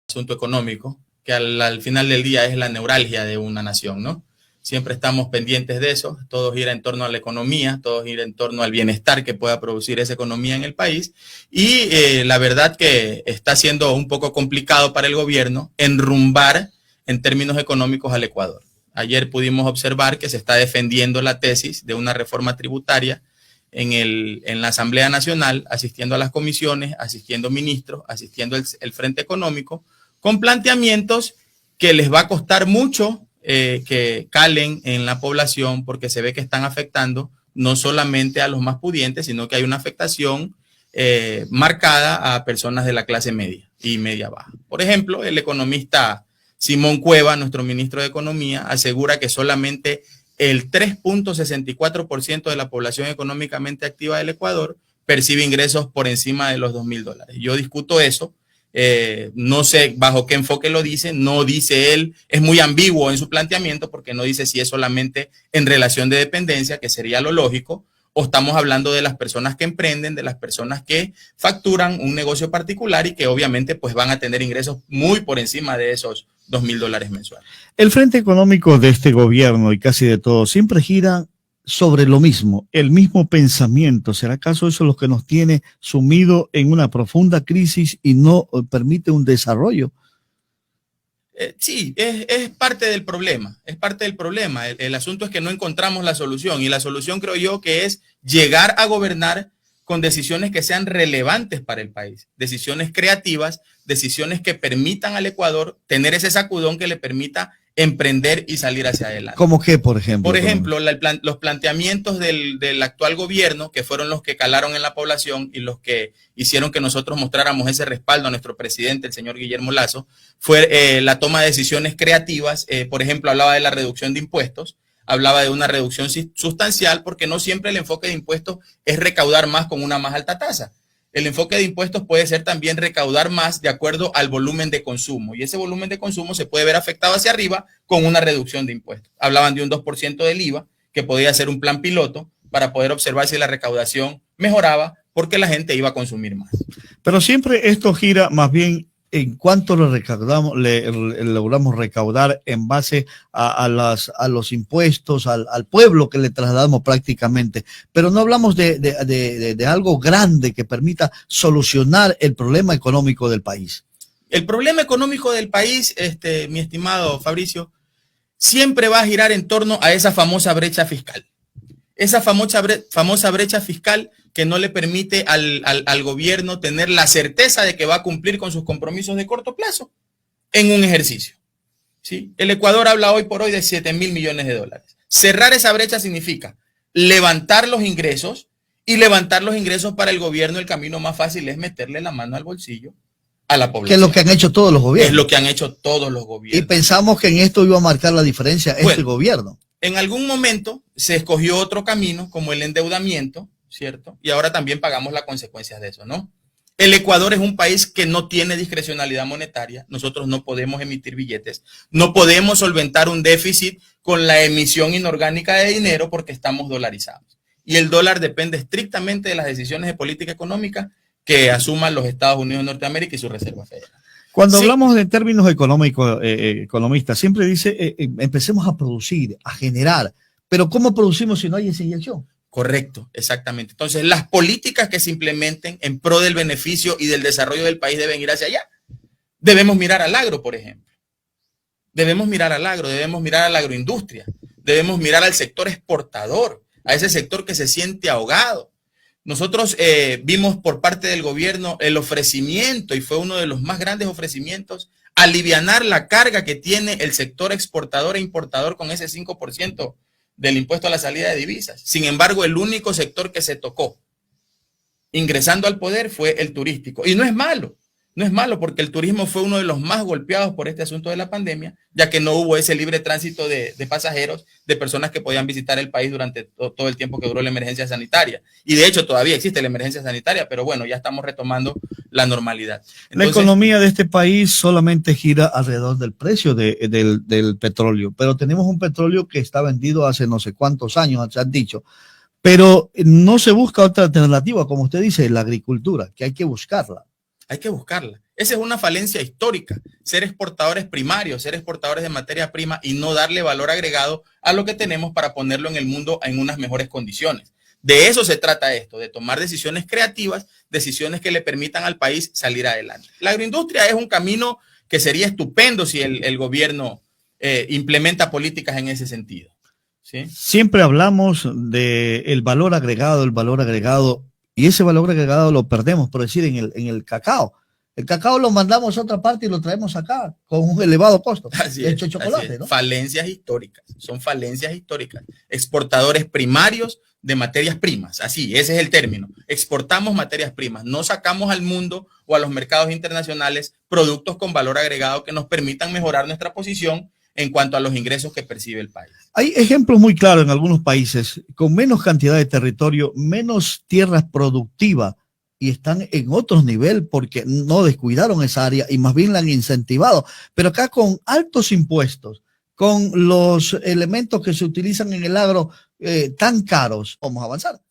asunto económico, que al final del día es la neuralgia de una nación, ¿no? Siempre estamos pendientes de eso, todo gira en torno a la economía, todo gira en torno al bienestar que pueda producir esa economía en el país y la verdad que está siendo un poco complicado para el gobierno enrumbar en términos económicos al Ecuador. Ayer pudimos observar que se está defendiendo la tesis de una reforma tributaria en la Asamblea Nacional, asistiendo a las comisiones, asistiendo ministros, asistiendo el Frente Económico, con planteamientos que les va a costar mucho que calen en la población porque se ve que están afectando no solamente a los más pudientes, sino que hay una afectación marcada a personas de la clase media y media baja. Por ejemplo, el economista Simón Cueva, nuestro ministro de Economía, asegura que solamente el 3.64% de la población económicamente activa del Ecuador percibe ingresos por encima de los $2.000. Yo discuto eso. No sé bajo qué enfoque lo dice, no dice él, es muy ambiguo en su planteamiento porque no dice si es solamente en relación de dependencia, que sería lo lógico, o estamos hablando de las personas que emprenden, de las personas que facturan un negocio particular y que obviamente pues van a tener ingresos muy por encima de esos $2.000 mensuales. El frente económico de este gobierno y casi de todo siempre gira sobre lo mismo, el mismo pensamiento. ¿Será acaso eso lo que nos tiene sumido en una profunda crisis y no permite un desarrollo? Sí, es parte del problema, es parte del problema. El asunto es que no encontramos la solución y la solución creo yo que es llegar a gobernar con decisiones que sean relevantes para el país, decisiones creativas, decisiones que permitan al Ecuador tener ese sacudón que le permita emprender y salir hacia adelante. ¿Cómo qué, por ejemplo? Por ejemplo, los planteamientos del actual gobierno, que fueron los que calaron en la población y los que hicieron que nosotros mostráramos ese respaldo a nuestro presidente, el señor Guillermo Lasso, fue la toma de decisiones creativas. Por ejemplo, hablaba de la reducción de impuestos, hablaba de una reducción sustancial, porque no siempre el enfoque de impuestos es recaudar más con una más alta tasa. El enfoque de impuestos puede ser también recaudar más de acuerdo al volumen de consumo y ese volumen de consumo se puede ver afectado hacia arriba con una reducción de impuestos. Hablaban de un 2% del IVA que podía ser un plan piloto para poder observar si la recaudación mejoraba porque la gente iba a consumir más. Pero siempre esto gira más bien en cuánto lo recaudamos, logramos recaudar en base a los impuestos, al pueblo que le trasladamos prácticamente. Pero no hablamos de algo grande que permita solucionar el problema económico del país. El problema económico del país, mi estimado Fabricio, siempre va a girar en torno a esa famosa brecha fiscal. Esa famosa brecha fiscal que no le permite al gobierno tener la certeza de que va a cumplir con sus compromisos de corto plazo en un ejercicio. ¿Sí? El Ecuador habla hoy por hoy de $7.000 millones. Cerrar esa brecha significa levantar los ingresos y levantar los ingresos para el gobierno. El camino más fácil es meterle la mano al bolsillo a la población. Que es lo que han hecho todos los gobiernos. Es lo que han hecho todos los gobiernos. Y pensamos que en esto iba a marcar la diferencia este gobierno. En algún momento se escogió otro camino como el endeudamiento, ¿cierto? Y ahora también pagamos las consecuencias de eso, ¿no? El Ecuador es un país que no tiene discrecionalidad monetaria. Nosotros no podemos emitir billetes. No podemos solventar un déficit con la emisión inorgánica de dinero porque estamos dolarizados. Y el dólar depende estrictamente de las decisiones de política económica que asuman los Estados Unidos de Norteamérica y su Reserva Federal. Cuando hablamos de términos económicos, economistas, siempre dice, empecemos a producir, a generar. Pero ¿cómo producimos si no hay esa inyección? Correcto, exactamente. Entonces, las políticas que se implementen en pro del beneficio y del desarrollo del país deben ir hacia allá. Debemos mirar al agro, por ejemplo. Debemos mirar al agro, debemos mirar a la agroindustria, debemos mirar al sector exportador, a ese sector que se siente ahogado. Nosotros vimos por parte del gobierno el ofrecimiento, y fue uno de los más grandes ofrecimientos, alivianar la carga que tiene el sector exportador e importador con ese 5% del impuesto a la salida de divisas. Sin embargo, el único sector que se tocó ingresando al poder fue el turístico. Y no es malo. No es malo porque el turismo fue uno de los más golpeados por este asunto de la pandemia, ya que no hubo ese libre tránsito de pasajeros, de personas que podían visitar el país durante todo el tiempo que duró la emergencia sanitaria. Y de hecho todavía existe la emergencia sanitaria, pero bueno, ya estamos retomando la normalidad. Entonces, la economía de este país solamente gira alrededor del precio del petróleo, pero tenemos un petróleo que está vendido hace no sé cuántos años, se han dicho, pero no se busca otra alternativa, como usted dice, la agricultura, que hay que buscarla. Hay que buscarla. Esa es una falencia histórica, ser exportadores primarios, ser exportadores de materia prima y no darle valor agregado a lo que tenemos para ponerlo en el mundo en unas mejores condiciones. De eso se trata esto, de tomar decisiones creativas, decisiones que le permitan al país salir adelante. La agroindustria es un camino que sería estupendo si el gobierno implementa políticas en ese sentido. ¿Sí? Siempre hablamos del valor agregado, y ese valor agregado lo perdemos, por decir, en el cacao. El cacao lo mandamos a otra parte y lo traemos acá con un elevado costo. Así es, chocolate, ¿no? Falencias históricas, son falencias históricas. Exportadores primarios de materias primas, así, ese es el término. Exportamos materias primas, no sacamos al mundo o a los mercados internacionales productos con valor agregado que nos permitan mejorar nuestra posición en cuanto a los ingresos que percibe el país. Hay ejemplos muy claros en algunos países con menos cantidad de territorio, menos tierras productivas, y están en otro nivel porque no descuidaron esa área y más bien la han incentivado. Pero acá con altos impuestos, con los elementos que se utilizan en el agro tan caros, vamos a avanzar.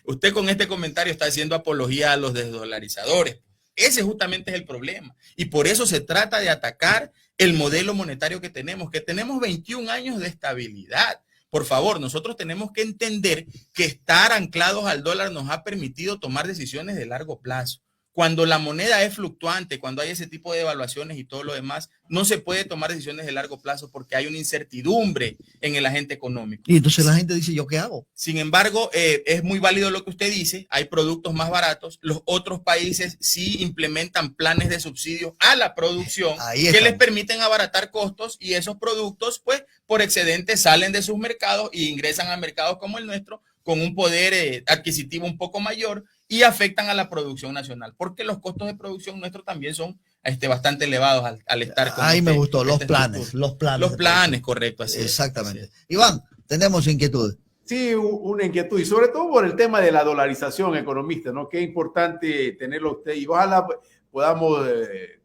Usted con este comentario está haciendo apología a los desdolarizadores. Ese justamente es el problema. Y por eso se trata de atacar el modelo monetario que tenemos 21 años de estabilidad. Por favor, nosotros tenemos que entender que estar anclados al dólar nos ha permitido tomar decisiones de largo plazo. Cuando la moneda es fluctuante, cuando hay ese tipo de devaluaciones y todo lo demás, no se puede tomar decisiones de largo plazo porque hay una incertidumbre en el agente económico. Y entonces la gente dice, ¿yo qué hago? Sin embargo, es muy válido lo que usted dice, hay productos más baratos, los otros países sí implementan planes de subsidio a la producción que les permiten abaratar costos y esos productos, pues, por excedente salen de sus mercados y ingresan a mercados como el nuestro con un poder adquisitivo un poco mayor y afectan a la producción nacional, porque los costos de producción nuestros también son bastante elevados al estar con ahí me gustó, los planes, correcto, así exactamente. Es. Iván, tenemos inquietud. Sí, una inquietud, y sobre todo por el tema de la dolarización, economista, ¿no? Qué importante tenerlo usted, y ojalá podamos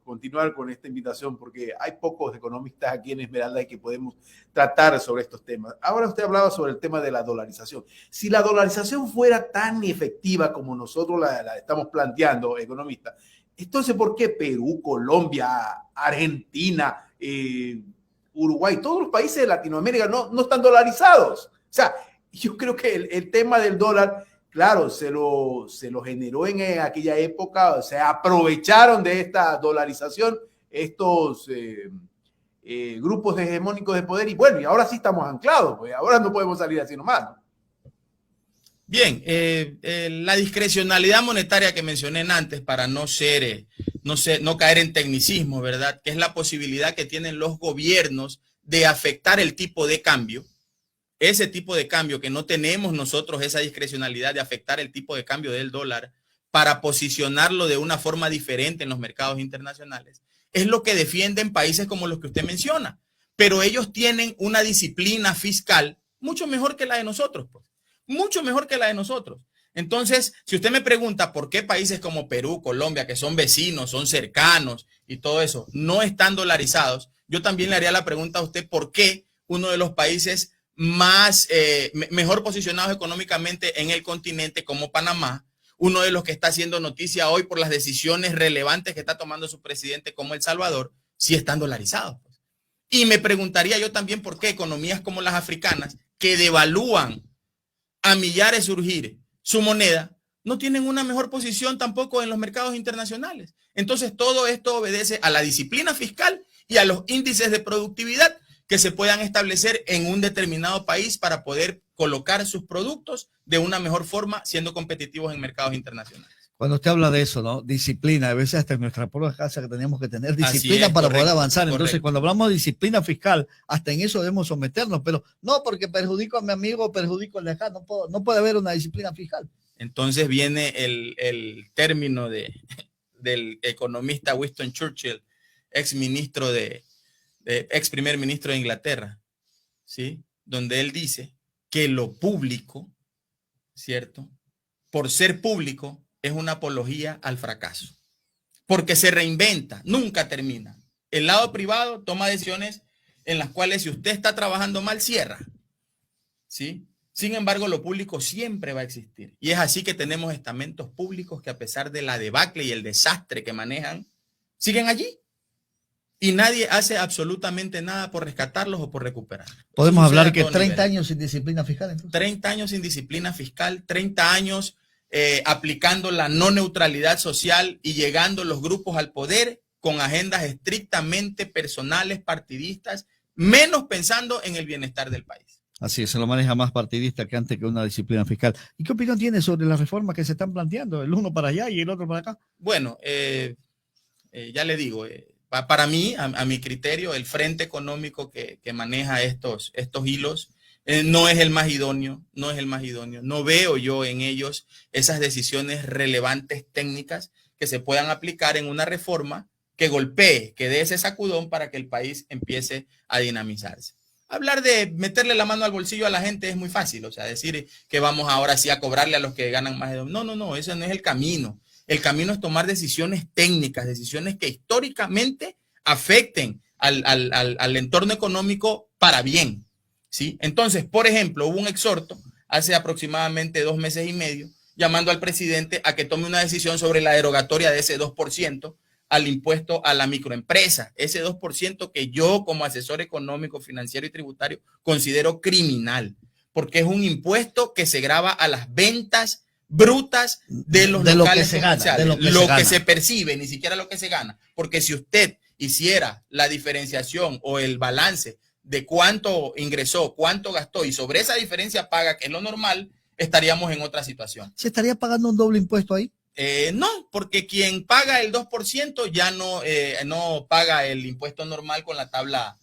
continuar con esta invitación, porque hay pocos economistas aquí en Esmeralda y que podemos tratar sobre estos temas. Ahora usted hablaba sobre el tema de la dolarización. Si la dolarización fuera tan efectiva como nosotros la estamos planteando, economista, entonces, ¿por qué Perú, Colombia, Argentina, Uruguay, todos los países de Latinoamérica no están dolarizados? O sea, yo creo que el tema del dólar, claro, se lo generó en aquella época, se aprovecharon de esta dolarización estos grupos hegemónicos de poder y bueno, y ahora sí estamos anclados, pues ahora no podemos salir así nomás, ¿no? Bien, la discrecionalidad monetaria que mencioné antes para no caer en tecnicismo, ¿verdad? Que es la posibilidad que tienen los gobiernos de afectar el tipo de cambio. Ese tipo de cambio que no tenemos nosotros esa discrecionalidad de afectar el tipo de cambio del dólar para posicionarlo de una forma diferente en los mercados internacionales. Es lo que defienden países como los que usted menciona, pero ellos tienen una disciplina fiscal mucho mejor que la de nosotros, pues. Mucho mejor que la de nosotros. Entonces, si usted me pregunta por qué países como Perú, Colombia, que son vecinos, son cercanos y todo eso, no están dolarizados, yo también le haría la pregunta a usted por qué uno de los países mejor posicionados económicamente en el continente como Panamá, uno de los que está haciendo noticia hoy por las decisiones relevantes que está tomando su presidente como El Salvador, sí están dolarizados. Y me preguntaría yo también por qué economías como las africanas, que devalúan a millares surgir su moneda, no tienen una mejor posición tampoco en los mercados internacionales. Entonces, todo esto obedece a la disciplina fiscal y a los índices de productividad que se puedan establecer en un determinado país para poder colocar sus productos de una mejor forma, siendo competitivos en mercados internacionales. Cuando usted habla de eso, ¿no? Disciplina, a veces hasta en nuestra propia casa que tenemos que tener disciplina para poder avanzar. Entonces, cuando hablamos de disciplina fiscal, hasta en eso debemos someternos, pero no porque perjudico a mi amigo, perjudico al de acá, no puede haber una disciplina fiscal. Entonces viene el término del economista Winston Churchill, ex primer ministro de Inglaterra, ¿sí? Donde él dice que lo público, ¿cierto? Por ser público, es una apología al fracaso, porque se reinventa, nunca termina. El lado privado toma decisiones en las cuales si usted está trabajando mal, cierra, ¿sí? Sin embargo, lo público siempre va a existir. Y es así que tenemos estamentos públicos que a pesar de la debacle y el desastre que manejan, siguen allí y nadie hace absolutamente nada por rescatarlos o por recuperarlos. Podemos hablar que 30 años sin disciplina fiscal. Entonces. 30 años sin disciplina fiscal, 30 años aplicando la no neutralidad social y llegando los grupos al poder con agendas estrictamente personales, partidistas, menos pensando en el bienestar del país. Así es, se lo maneja más partidista que antes que una disciplina fiscal. ¿Y qué opinión tiene sobre las reformas que se están planteando? El uno para allá y el otro para acá. Bueno, ya le digo, para mí, a mi criterio, el frente económico que maneja estos hilos no es el más idóneo, no es el más idóneo. No veo yo en ellos esas decisiones relevantes técnicas que se puedan aplicar en una reforma que golpee, que dé ese sacudón para que el país empiece a dinamizarse. Hablar de meterle la mano al bolsillo a la gente es muy fácil, o sea, decir que vamos ahora sí a cobrarle a los que ganan más de... No, ese no es el camino. El camino es tomar decisiones técnicas, decisiones que históricamente afecten al entorno económico para bien, ¿sí? Entonces, por ejemplo, hubo un exhorto hace aproximadamente 2 meses y medio llamando al presidente a que tome una decisión sobre la derogatoria de ese 2% al impuesto a la microempresa, ese 2% que yo como asesor económico, financiero y tributario considero criminal, porque es un impuesto que se grava a las ventas brutas de los locales comerciales, lo que se percibe, ni siquiera lo que se gana, porque si usted hiciera la diferenciación o el balance de cuánto ingresó, cuánto gastó y sobre esa diferencia paga, que es lo normal, estaríamos en otra situación. ¿Se estaría pagando un doble impuesto ahí? No, porque quien paga el 2% ya no paga el impuesto normal con la tabla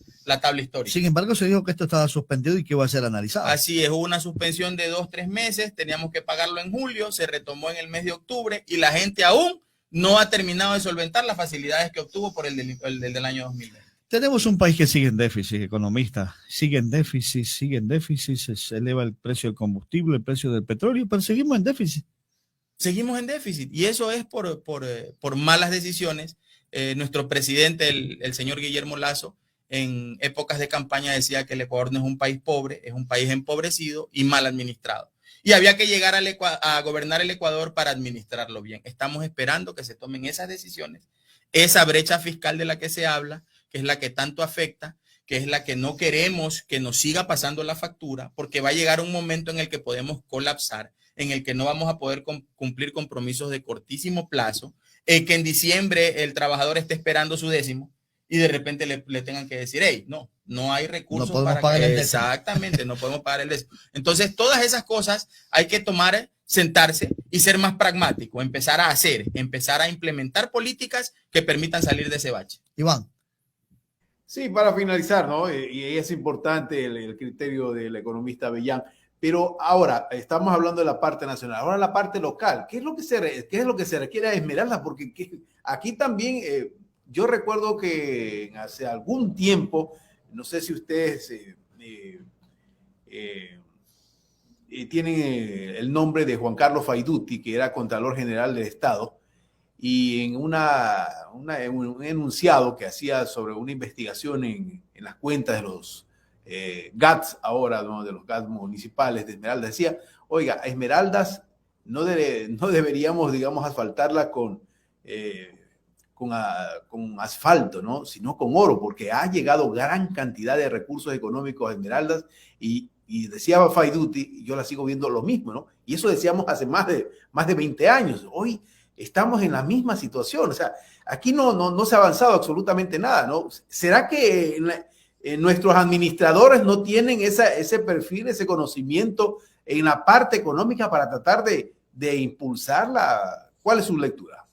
histórica. Sin embargo, se dijo que esto estaba suspendido y que iba a ser analizado. Así es, hubo una suspensión de 2-3 meses, teníamos que pagarlo en julio, se retomó en el mes de octubre y la gente aún no ha terminado de solventar las facilidades que obtuvo por el del año 2020. Tenemos un país que sigue en déficit, economista. Sigue en déficit, se eleva el precio del combustible, el precio del petróleo, pero seguimos en déficit. Seguimos en déficit y eso es por malas decisiones. Nuestro presidente, el señor Guillermo Lasso, en épocas de campaña decía que el Ecuador no es un país pobre, es un país empobrecido y mal administrado. Y había que llegar a gobernar el Ecuador para administrarlo bien. Estamos esperando que se tomen esas decisiones, esa brecha fiscal de la que se habla, que es la que tanto afecta, que es la que no queremos que nos siga pasando la factura, porque va a llegar un momento en el que podemos colapsar, en el que no vamos a poder cumplir compromisos de cortísimo plazo, que en diciembre el trabajador esté esperando su décimo y de repente le tengan que decir, hey, no hay recursos para pagar el décimo. Exactamente, no podemos pagar el décimo. Entonces, todas esas cosas hay que sentarse y ser más pragmático, empezar a implementar políticas que permitan salir de ese bache. Iván. Sí, para finalizar, ¿no? Y es importante el criterio del economista Avellán. Pero ahora estamos hablando de la parte nacional, ahora la parte local. ¿Qué es lo que se requiere a Esmeraldas? Porque aquí también yo recuerdo que hace algún tiempo, no sé si ustedes tienen el nombre de Juan Carlos Faydutti, que era Contralor General del Estado, y en un enunciado que hacía sobre una investigación en las cuentas de los GATS ahora, ¿no? De los GATS municipales de Esmeraldas, decía, oiga, a Esmeraldas no deberíamos, digamos, asfaltarla con asfalto, ¿no? Sino con oro, porque ha llegado gran cantidad de recursos económicos a Esmeraldas y decía Faydutti, y yo la sigo viendo lo mismo, ¿no? Y eso decíamos hace más de 20 años. Hoy estamos en la misma situación, o sea, aquí no se ha avanzado absolutamente nada, ¿no? ¿Será que nuestros administradores no tienen ese perfil, ese conocimiento en la parte económica para tratar de impulsarla? ¿Cuál es su lectura?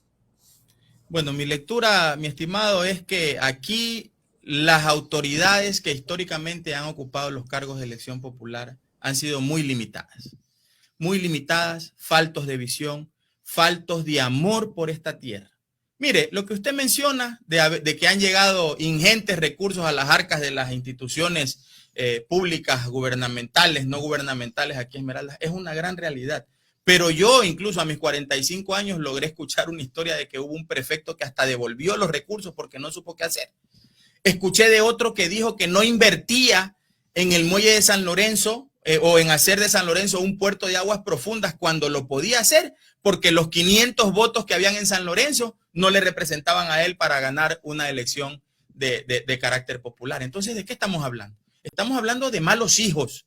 Bueno, mi lectura, mi estimado, es que aquí las autoridades que históricamente han ocupado los cargos de elección popular han sido muy limitadas, faltos de visión, faltos de amor por esta tierra. Mire, lo que usted menciona de que han llegado ingentes recursos a las arcas de las instituciones públicas, gubernamentales, no gubernamentales aquí en Esmeraldas, es una gran realidad. Pero yo incluso a mis 45 años logré escuchar una historia de que hubo un prefecto que hasta devolvió los recursos porque no supo qué hacer. Escuché de otro que dijo que no invertía en el muelle de San Lorenzo o en hacer de San Lorenzo un puerto de aguas profundas cuando lo podía hacer, porque los 500 votos que habían en San Lorenzo no le representaban a él para ganar una elección de carácter popular. Entonces, ¿de qué estamos hablando? Estamos hablando de malos hijos,